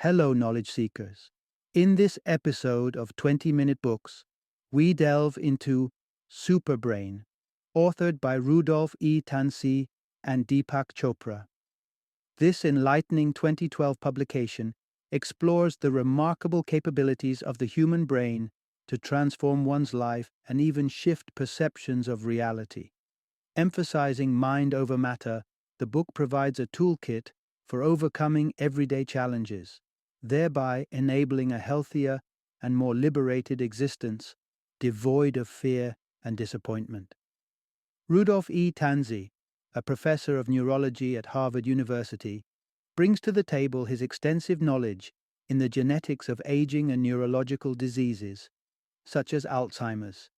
Hello, knowledge seekers. In this episode of 20-Minute Books, we delve into Superbrain, authored by Rudolph Tanzi and Deepak Chopra. This enlightening 2012 publication explores the remarkable capabilities of the human brain to transform one's life and even shift perceptions of reality. Emphasizing mind over matter, the book provides a toolkit for overcoming everyday challenges, thereby enabling a healthier and more liberated existence, devoid of fear and disappointment. Rudolph Tanzi, a professor of neurology at Harvard University, brings to the table his extensive knowledge in the genetics of aging and neurological diseases, such as Alzheimer's.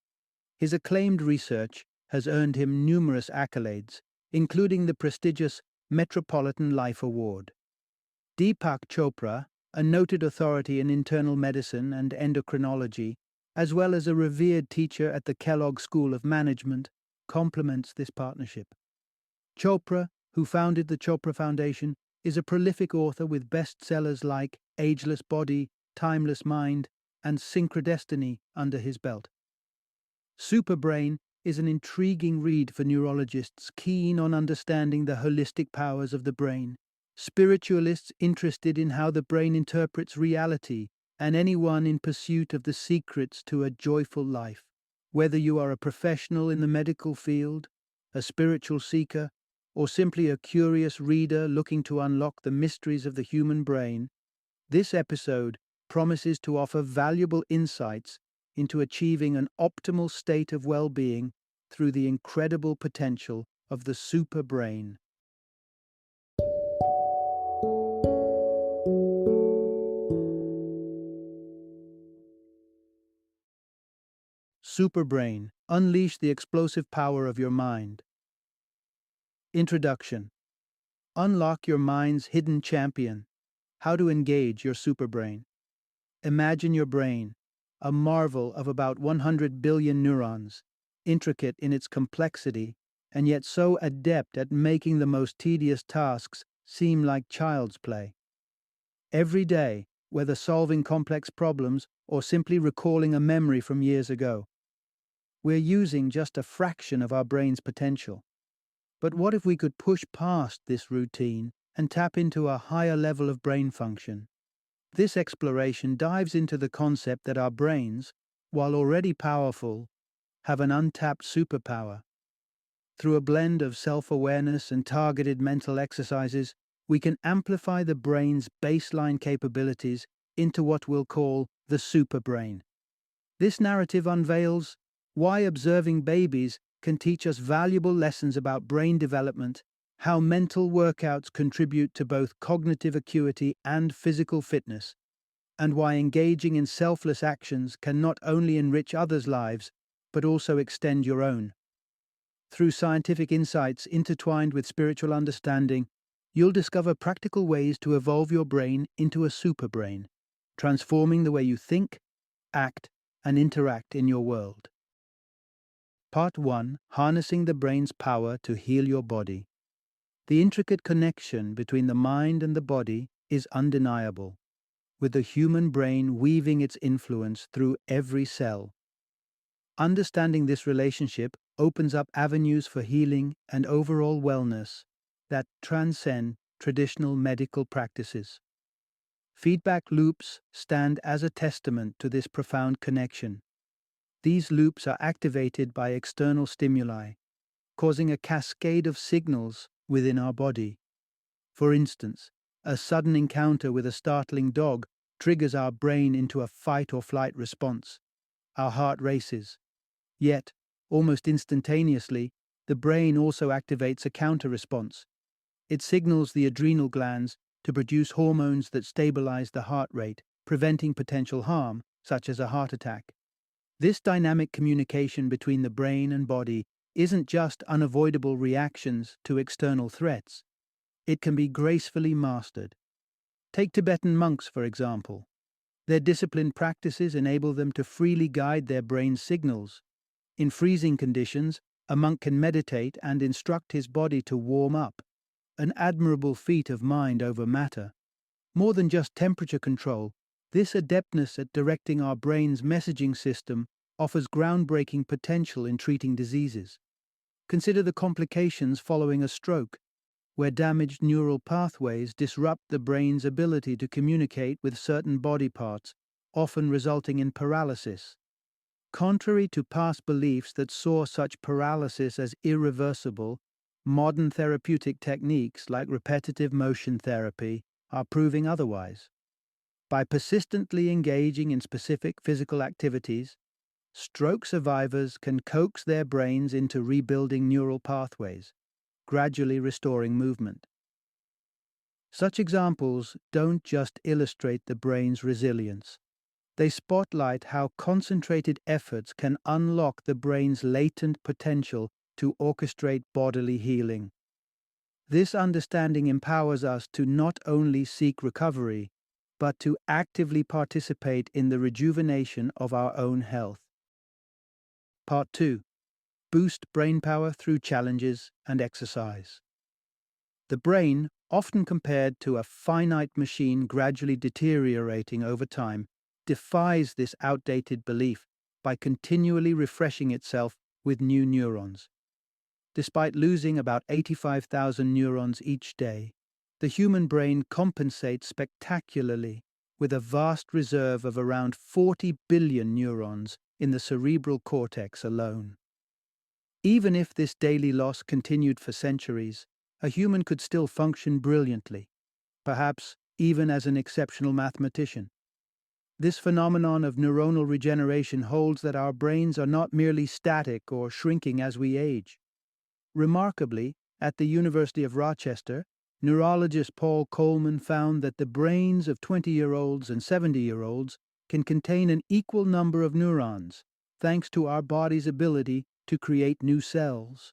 His acclaimed research has earned him numerous accolades, including the prestigious Metropolitan Life Award. Deepak Chopra, a noted authority in internal medicine and endocrinology, as well as a revered teacher at the Kellogg School of Management, complements this partnership. Chopra, who founded the Chopra Foundation, is a prolific author with bestsellers like Ageless Body, Timeless Mind, and Synchrodestiny under his belt. Superbrain is an intriguing read for neurologists keen on understanding the holistic powers of the brain, spiritualists interested in how the brain interprets reality, and anyone in pursuit of the secrets to a joyful life. Whether you are a professional in the medical field, a spiritual seeker, or simply a curious reader looking to unlock the mysteries of the human brain, this episode promises to offer valuable insights into achieving an optimal state of well-being through the incredible potential of the superbrain. Superbrain, unleash the explosive power of your mind. Introduction. Unlock your mind's hidden champion. How to engage your superbrain. Imagine your brain, a marvel of about 100 billion neurons, intricate in its complexity, and yet so adept at making the most tedious tasks seem like child's play. Every day, whether solving complex problems or simply recalling a memory from years ago, we're using just a fraction of our brain's potential. But what if we could push past this routine and tap into a higher level of brain function? This exploration dives into the concept that our brains, while already powerful, have an untapped superpower. Through a blend of self-awareness and targeted mental exercises, we can amplify the brain's baseline capabilities into what we'll call the superbrain. This narrative unveils why observing babies can teach us valuable lessons about brain development, how mental workouts contribute to both cognitive acuity and physical fitness, and why engaging in selfless actions can not only enrich others' lives, but also extend your own. Through scientific insights intertwined with spiritual understanding, you'll discover practical ways to evolve your brain into a superbrain, transforming the way you think, act, and interact in your world. Part 1. Harnessing the brain's power to heal your body. The intricate connection between the mind and the body is undeniable, with the human brain weaving its influence through every cell. Understanding this relationship opens up avenues for healing and overall wellness that transcend traditional medical practices. Feedback loops stand as a testament to this profound connection. These loops are activated by external stimuli, causing a cascade of signals within our body. For instance, a sudden encounter with a startling dog triggers our brain into a fight or flight response. Our heart races. Yet, almost instantaneously, the brain also activates a counter-response. It signals the adrenal glands to produce hormones that stabilize the heart rate, preventing potential harm, such as a heart attack. This dynamic communication between the brain and body isn't just unavoidable reactions to external threats. It can be gracefully mastered. Take Tibetan monks, for example. Their disciplined practices enable them to freely guide their brain's signals. In freezing conditions, a monk can meditate and instruct his body to warm up, an admirable feat of mind over matter. More than just temperature control, this adeptness at directing our brain's messaging system offers groundbreaking potential in treating diseases. Consider the complications following a stroke, where damaged neural pathways disrupt the brain's ability to communicate with certain body parts, often resulting in paralysis. Contrary to past beliefs that saw such paralysis as irreversible, modern therapeutic techniques like repetitive motion therapy are proving otherwise. By persistently engaging in specific physical activities, stroke survivors can coax their brains into rebuilding neural pathways, gradually restoring movement. Such examples don't just illustrate the brain's resilience. They spotlight how concentrated efforts can unlock the brain's latent potential to orchestrate bodily healing. This understanding empowers us to not only seek recovery, but to actively participate in the rejuvenation of our own health. Part 2. Boost brain power through challenges and exercise. The brain, often compared to a finite machine gradually deteriorating over time, defies this outdated belief by continually refreshing itself with new neurons. Despite losing about 85,000 neurons each day, the human brain compensates spectacularly with a vast reserve of around 40 billion neurons in the cerebral cortex alone. Even if this daily loss continued for centuries, a human could still function brilliantly, perhaps even as an exceptional mathematician. This phenomenon of neuronal regeneration holds that our brains are not merely static or shrinking as we age. Remarkably, at the University of Rochester, neurologist Paul Coleman found that the brains of 20-year-olds and 70-year-olds can contain an equal number of neurons, thanks to our body's ability to create new cells.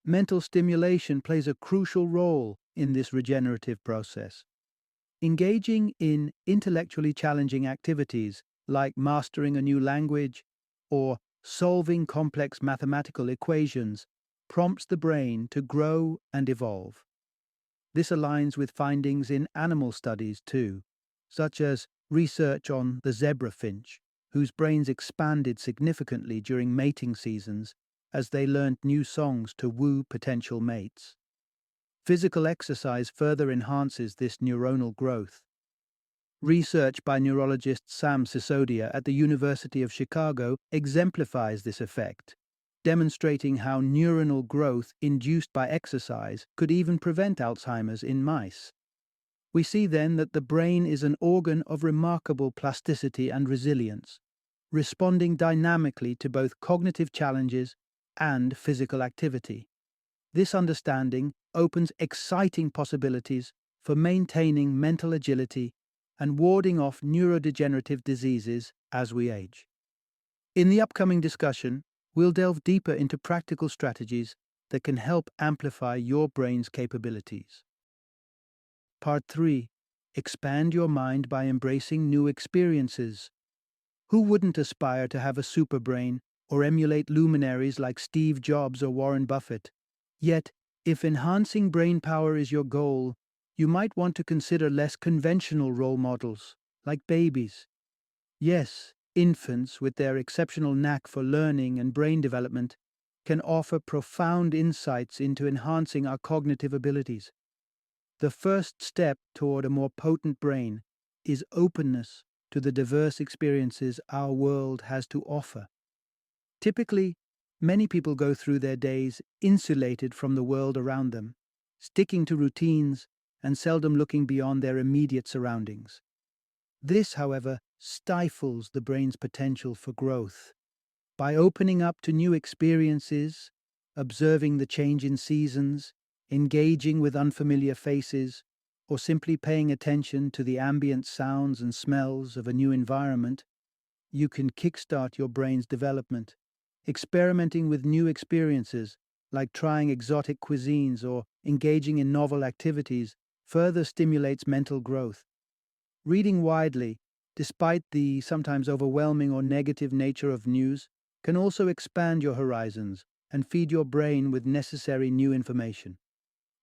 Mental stimulation plays a crucial role in this regenerative process. Engaging in intellectually challenging activities like mastering a new language or solving complex mathematical equations prompts the brain to grow and evolve. This aligns with findings in animal studies too, such as research on the zebra finch, whose brains expanded significantly during mating seasons as they learned new songs to woo potential mates. Physical exercise further enhances this neuronal growth. Research by neurologist Sam Sisodia at the University of Chicago exemplifies this effect, demonstrating how neuronal growth induced by exercise could even prevent Alzheimer's in mice. We see then that the brain is an organ of remarkable plasticity and resilience, responding dynamically to both cognitive challenges and physical activity. This understanding opens exciting possibilities for maintaining mental agility and warding off neurodegenerative diseases as we age. In the upcoming discussion, we'll delve deeper into practical strategies that can help amplify your brain's capabilities. Part 3. Expand your mind by embracing new experiences. Who wouldn't aspire to have a superbrain or emulate luminaries like Steve Jobs or Warren Buffett? Yet, if enhancing brain power is your goal, you might want to consider less conventional role models, like babies. Yes, infants, with their exceptional knack for learning and brain development, can offer profound insights into enhancing our cognitive abilities. The first step toward a more potent brain is openness to the diverse experiences our world has to offer. Typically, many people go through their days insulated from the world around them, sticking to routines and seldom looking beyond their immediate surroundings. This, however, stifles the brain's potential for growth. By opening up to new experiences, observing the change in seasons, engaging with unfamiliar faces, or simply paying attention to the ambient sounds and smells of a new environment, you can kickstart your brain's development. Experimenting with new experiences, like trying exotic cuisines or engaging in novel activities, further stimulates mental growth. Reading widely, despite the sometimes overwhelming or negative nature of news, can also expand your horizons and feed your brain with necessary new information.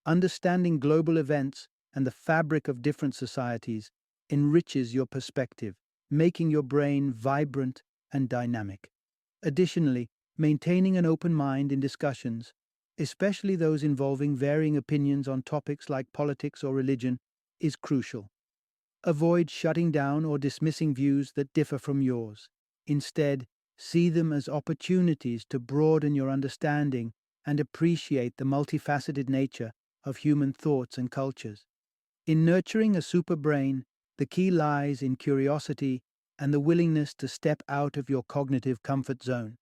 Understanding global events and the fabric of different societies enriches your perspective, making your brain vibrant and dynamic. Additionally, maintaining an open mind in discussions, especially those involving varying opinions on topics like politics or religion, is crucial. Avoid shutting down or dismissing views that differ from yours. Instead, see them as opportunities to broaden your understanding and appreciate the multifaceted nature of human thoughts and cultures. In nurturing a super brain, the key lies in curiosity and the willingness to step out of your cognitive comfort zone.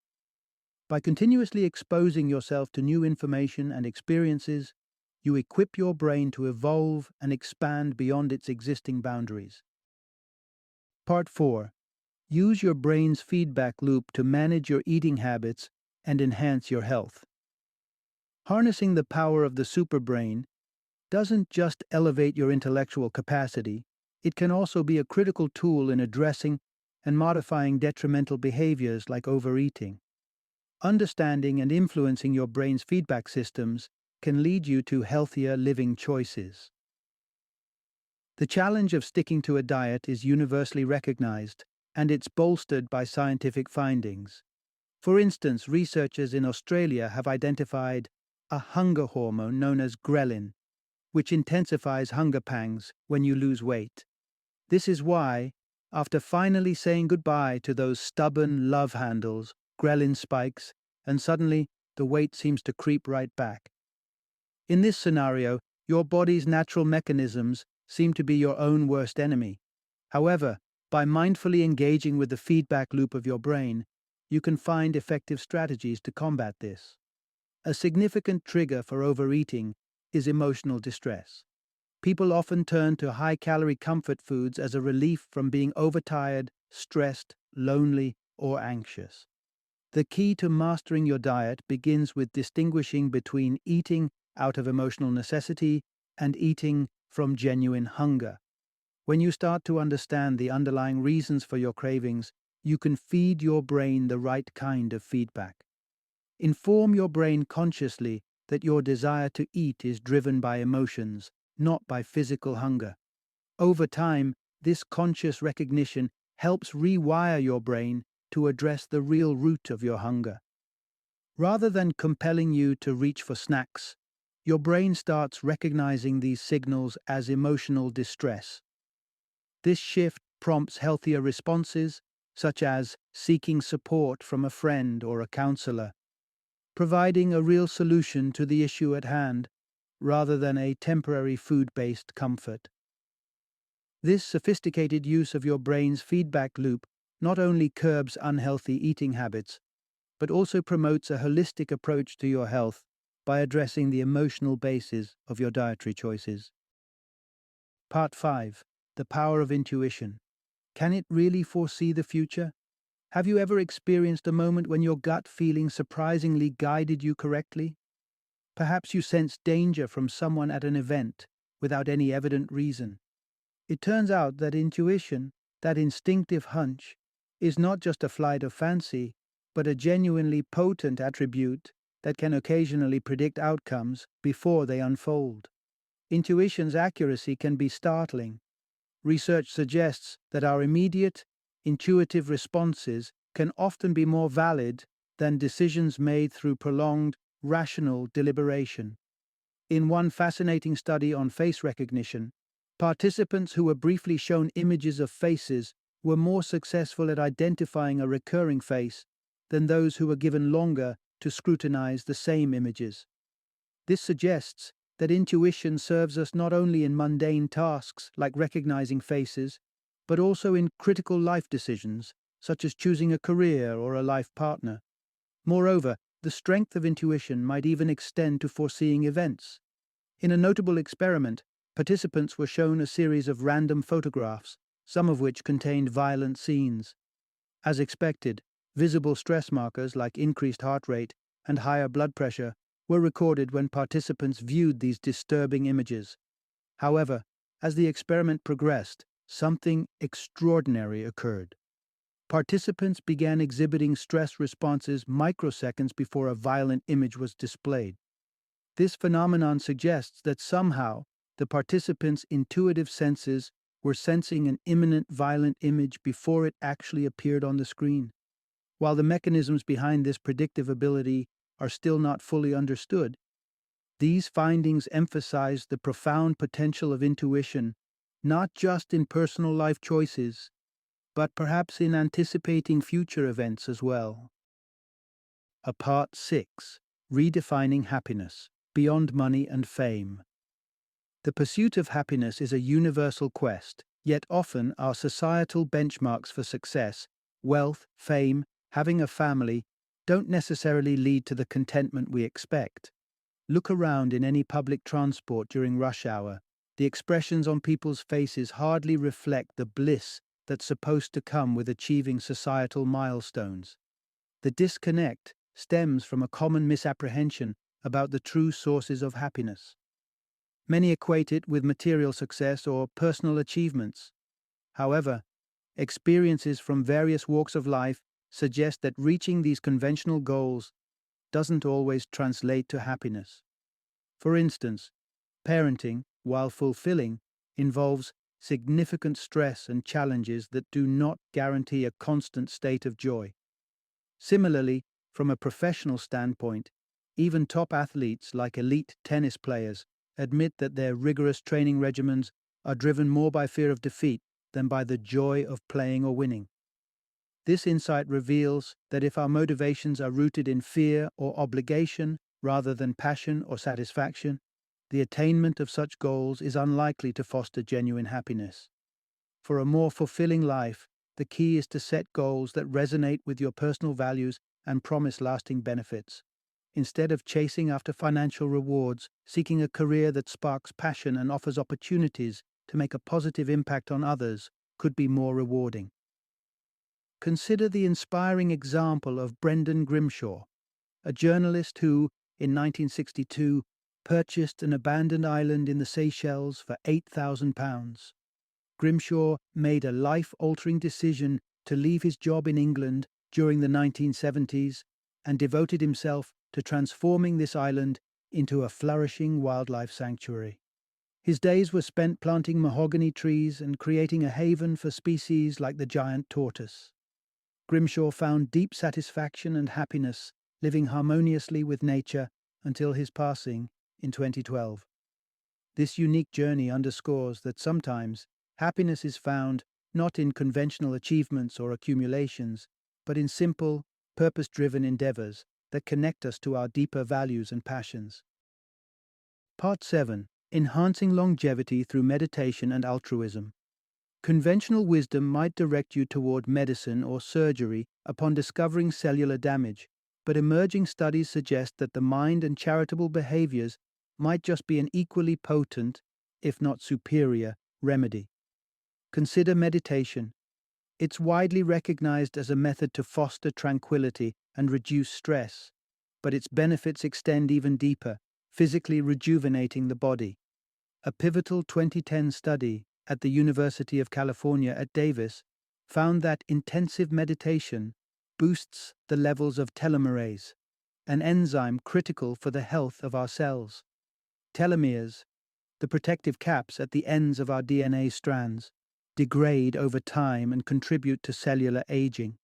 By continuously exposing yourself to new information and experiences, you equip your brain to evolve and expand beyond its existing boundaries. Part 4. Use your brain's feedback loop to manage your eating habits and enhance your health. Harnessing the power of the superbrain doesn't just elevate your intellectual capacity, it can also be a critical tool in addressing and modifying detrimental behaviors like overeating. Understanding and influencing your brain's feedback systems can lead you to healthier living choices. The challenge of sticking to a diet is universally recognized, and it's bolstered by scientific findings. For instance, researchers in Australia have identified a hunger hormone known as ghrelin, which intensifies hunger pangs when you lose weight. This is why, after finally saying goodbye to those stubborn love handles, ghrelin spikes, and suddenly the weight seems to creep right back. In this scenario, your body's natural mechanisms seem to be your own worst enemy. However, by mindfully engaging with the feedback loop of your brain, you can find effective strategies to combat this. A significant trigger for overeating is emotional distress. People often turn to high-calorie comfort foods as a relief from being overtired, stressed, lonely, or anxious. The key to mastering your diet begins with distinguishing between eating out of emotional necessity and eating from genuine hunger. When you start to understand the underlying reasons for your cravings, you can feed your brain the right kind of feedback. Inform your brain consciously that your desire to eat is driven by emotions, not by physical hunger. Over time, this conscious recognition helps rewire your brain to address the real root of your hunger. Rather than compelling you to reach for snacks, your brain starts recognizing these signals as emotional distress. This shift prompts healthier responses, such as seeking support from a friend or a counselor, providing a real solution to the issue at hand, rather than a temporary food-based comfort. This sophisticated use of your brain's feedback loop not only curbs unhealthy eating habits, but also promotes a holistic approach to your health by addressing the emotional basis of your dietary choices. Part 5. The power of intuition. Can it really foresee the future? Have you ever experienced a moment when your gut feeling surprisingly guided you correctly? Perhaps you sensed danger from someone at an event without any evident reason. It turns out that intuition, that instinctive hunch, is not just a flight of fancy, but a genuinely potent attribute that can occasionally predict outcomes before they unfold. Intuition's accuracy can be startling. Research suggests that our immediate, intuitive responses can often be more valid than decisions made through prolonged, rational deliberation. In one fascinating study on face recognition, participants who were briefly shown images of faces were more successful at identifying a recurring face than those who were given longer to scrutinize the same images. This suggests that intuition serves us not only in mundane tasks like recognizing faces, but also in critical life decisions, such as choosing a career or a life partner. Moreover, the strength of intuition might even extend to foreseeing events. In a notable experiment, participants were shown a series of random photographs, some of which contained violent scenes. As expected, visible stress markers like increased heart rate and higher blood pressure were recorded when participants viewed these disturbing images. However, as the experiment progressed, something extraordinary occurred. Participants began exhibiting stress responses microseconds before a violent image was displayed. This phenomenon suggests that somehow The participants' intuitive senses were sensing an imminent violent image before it actually appeared on the screen. While the mechanisms behind this predictive ability are still not fully understood, these findings emphasize the profound potential of intuition, not just in personal life choices, but perhaps in anticipating future events as well. A Part 6: Redefining Happiness Beyond Money and Fame. The pursuit of happiness is a universal quest, yet often our societal benchmarks for success, wealth, fame, having a family, don't necessarily lead to the contentment we expect. Look around in any public transport during rush hour. The expressions on people's faces hardly reflect the bliss that's supposed to come with achieving societal milestones. The disconnect stems from a common misapprehension about the true sources of happiness. Many equate it with material success or personal achievements. However, experiences from various walks of life suggest that reaching these conventional goals doesn't always translate to happiness. For instance, parenting, while fulfilling, involves significant stress and challenges that do not guarantee a constant state of joy. Similarly, from a professional standpoint, even top athletes like elite tennis players admit that their rigorous training regimens are driven more by fear of defeat than by the joy of playing or winning. This insight reveals that if our motivations are rooted in fear or obligation rather than passion or satisfaction, the attainment of such goals is unlikely to foster genuine happiness. For a more fulfilling life, the key is to set goals that resonate with your personal values and promise lasting benefits. Instead of chasing after financial rewards, seeking a career that sparks passion and offers opportunities to make a positive impact on others could be more rewarding. Consider the inspiring example of Brendan Grimshaw, a journalist who, in 1962, purchased an abandoned island in the Seychelles for £8,000. Grimshaw made a life-altering decision to leave his job in England during the 1970s and devoted himself to transforming this island into a flourishing wildlife sanctuary. His days were spent planting mahogany trees and creating a haven for species like the giant tortoise. Grimshaw found deep satisfaction and happiness living harmoniously with nature until his passing in 2012. This unique journey underscores that sometimes happiness is found not in conventional achievements or accumulations, but in simple, purpose-driven endeavors that connect us to our deeper values and passions. Part 7: Enhancing Longevity Through Meditation and Altruism. Conventional wisdom might direct you toward medicine or surgery upon discovering cellular damage, but emerging studies suggest that the mind and charitable behaviors might just be an equally potent, if not superior, remedy. Consider meditation. It's widely recognized as a method to foster tranquility and reduce stress, but its benefits extend even deeper, physically rejuvenating the body. A pivotal 2010 study at the University of California at Davis found that intensive meditation boosts the levels of telomerase, an enzyme critical for the health of our cells. Telomeres, the protective caps at the ends of our DNA strands, degrade over time and contribute to cellular aging.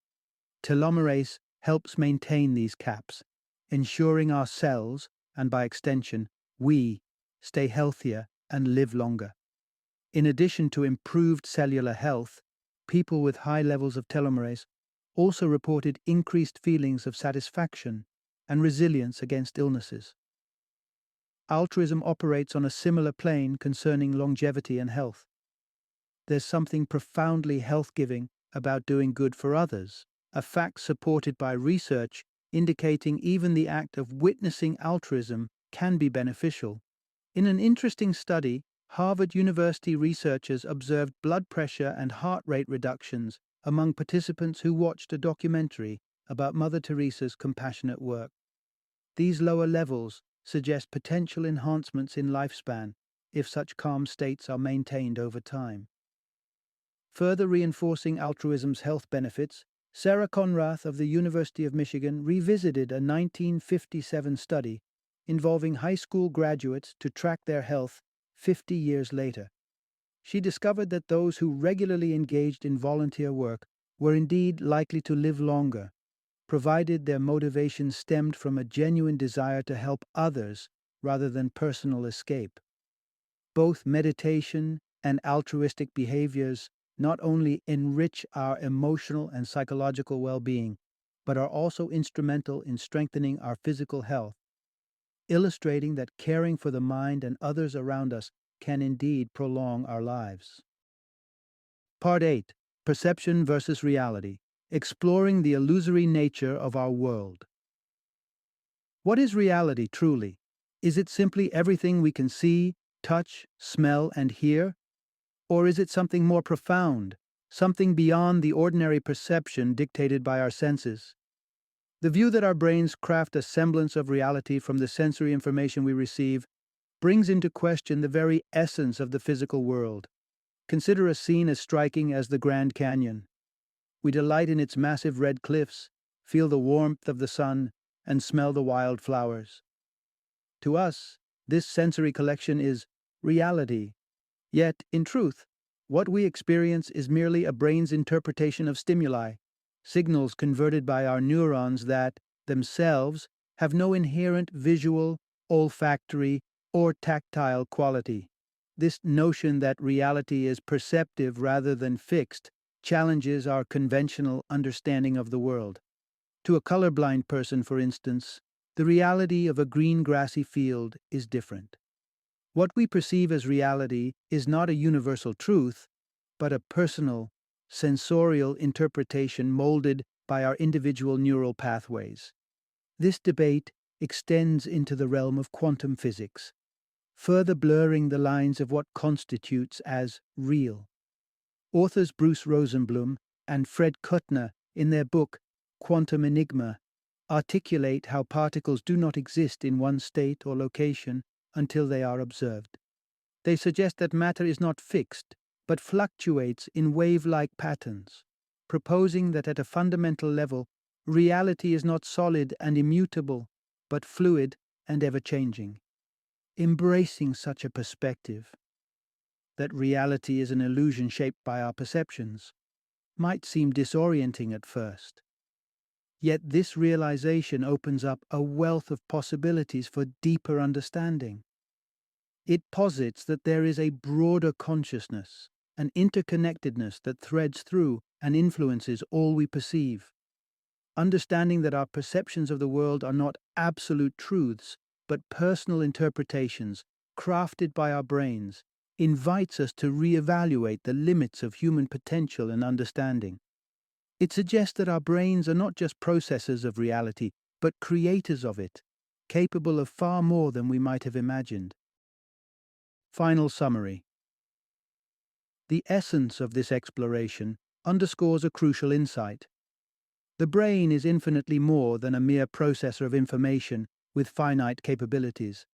Telomerase helps maintain these caps, ensuring our cells, and by extension, we, stay healthier and live longer. In addition to improved cellular health, people with high levels of telomerase also reported increased feelings of satisfaction and resilience against illnesses. Altruism operates on a similar plane concerning longevity and health. There's something profoundly health-giving about doing good for others, a fact supported by research indicating even the act of witnessing altruism can be beneficial. In an interesting study, Harvard University researchers observed blood pressure and heart rate reductions among participants who watched a documentary about Mother Teresa's compassionate work. These lower levels suggest potential enhancements in lifespan if such calm states are maintained over time. Further reinforcing altruism's health benefits, Sarah Conrath of the University of Michigan revisited a 1957 study involving high school graduates to track their health 50 years later. She discovered that those who regularly engaged in volunteer work were indeed likely to live longer, provided their motivation stemmed from a genuine desire to help others rather than personal escape. Both meditation and altruistic behaviors not only enrich our emotional and psychological well being, but are also instrumental in strengthening our physical health, illustrating that caring for the mind and others around us can indeed prolong our lives. Part 8: Perception versus Reality, exploring the illusory nature of our world. What is reality truly? Is it simply everything we can see, touch, smell, and hear? Or is it something more profound, something beyond the ordinary perception dictated by our senses? The view that our brains craft a semblance of reality from the sensory information we receive brings into question the very essence of the physical world. Consider a scene as striking as the Grand Canyon. We delight in its massive red cliffs, feel the warmth of the sun, and smell the wildflowers. To us, this sensory collection is reality. Yet, in truth, what we experience is merely a brain's interpretation of stimuli, signals converted by our neurons that, themselves, have no inherent visual, olfactory, or tactile quality. This notion that reality is perceptive rather than fixed challenges our conventional understanding of the world. To a colorblind person, for instance, the reality of a green grassy field is different. What we perceive as reality is not a universal truth, but a personal, sensorial interpretation molded by our individual neural pathways. This debate extends into the realm of quantum physics, further blurring the lines of what constitutes as real. Authors Bruce Rosenblum and Fred Kuttner, in their book Quantum Enigma, articulate how particles do not exist in one state or location until they are observed. They suggest that matter is not fixed, but fluctuates in wave-like patterns, proposing that at a fundamental level, reality is not solid and immutable, but fluid and ever-changing. Embracing such a perspective, that reality is an illusion shaped by our perceptions, might seem disorienting at first. Yet this realization opens up a wealth of possibilities for deeper understanding. It posits that there is a broader consciousness, an interconnectedness that threads through and influences all we perceive. Understanding that our perceptions of the world are not absolute truths, but personal interpretations crafted by our brains, invites us to reevaluate the limits of human potential and understanding. It suggests that our brains are not just processors of reality, but creators of it, capable of far more than we might have imagined. Final summary. The essence of this exploration underscores a crucial insight. The brain is infinitely more than a mere processor of information with finite capabilities.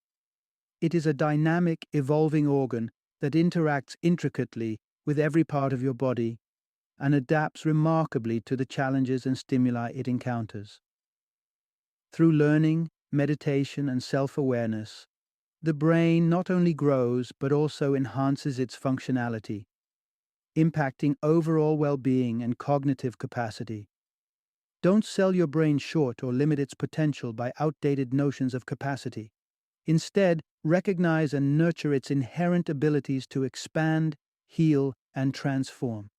It is a dynamic, evolving organ that interacts intricately with every part of your body and adapts remarkably to the challenges and stimuli it encounters. Through learning, meditation, and self-awareness, the brain not only grows but also enhances its functionality, impacting overall well-being and cognitive capacity. Don't sell your brain short or limit its potential by outdated notions of capacity. Instead, recognize and nurture its inherent abilities to expand, heal, and transform.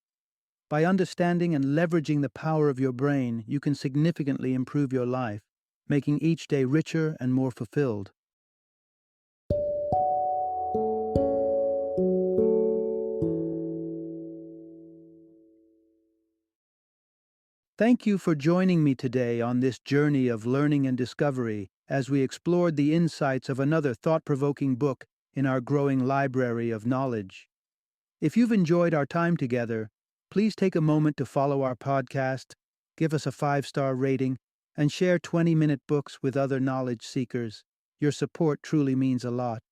By understanding and leveraging the power of your brain, you can significantly improve your life, making each day richer and more fulfilled. Thank you for joining me today on this journey of learning and discovery as we explored the insights of another thought-provoking book in our growing library of knowledge. If you've enjoyed our time together, please take a moment to follow our podcast, give us a 5-star rating, and share 20-minute books with other knowledge seekers. Your support truly means a lot.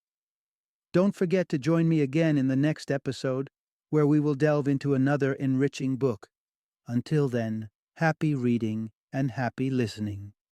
Don't forget to join me again in the next episode, where we will delve into another enriching book. Until then, happy reading and happy listening.